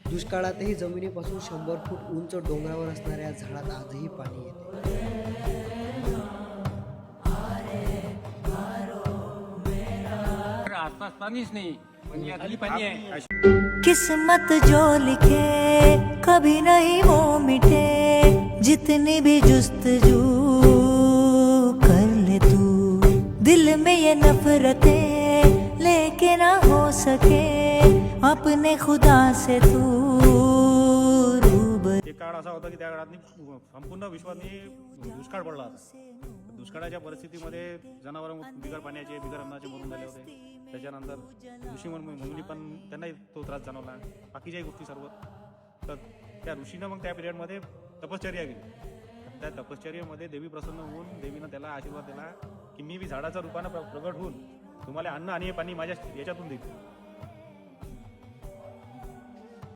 दुष्काळातही जमिनीपासून 100 फूट उंच डोंगरावर असणाऱ्या झाडात आजही पाणी येते. आसपास पाणीच नाही, पण या खाली पाणी आहे. किस्मत जो लिखे कभी नहीं वो मिटे, जितनी भी जुस्तजू कर ले तू, दिल में ये नफरतें लेके ना हो सके अपने खुदा से तू रूबर. एक काळ असा होता की त्या काळात संपूर्ण विश्वात दुष्काळ पडला होता. दुष्काळाच्या परिस्थितीमध्ये जनावर बिगर पाण्याचे बिगर अन्नाचे मरून झाले होते. त्याच्यानंतर ऋषी मुनी पण त्यांनाही तो त्रास जाणवला, बाकीच्याही गोष्टी सर्व. तर त्या ऋषीनं मग त्या पिरियडमध्ये तपश्चर्या केली. त्या तपश्चर्येमध्ये देवी प्रसन्न होऊन देवीनं त्याला आशीर्वाद दिला की मी झाडाच्या रूपानं प्रगट होऊन तुम्हाला अन्न आणि पाणी माझ्या याच्यातून देईल.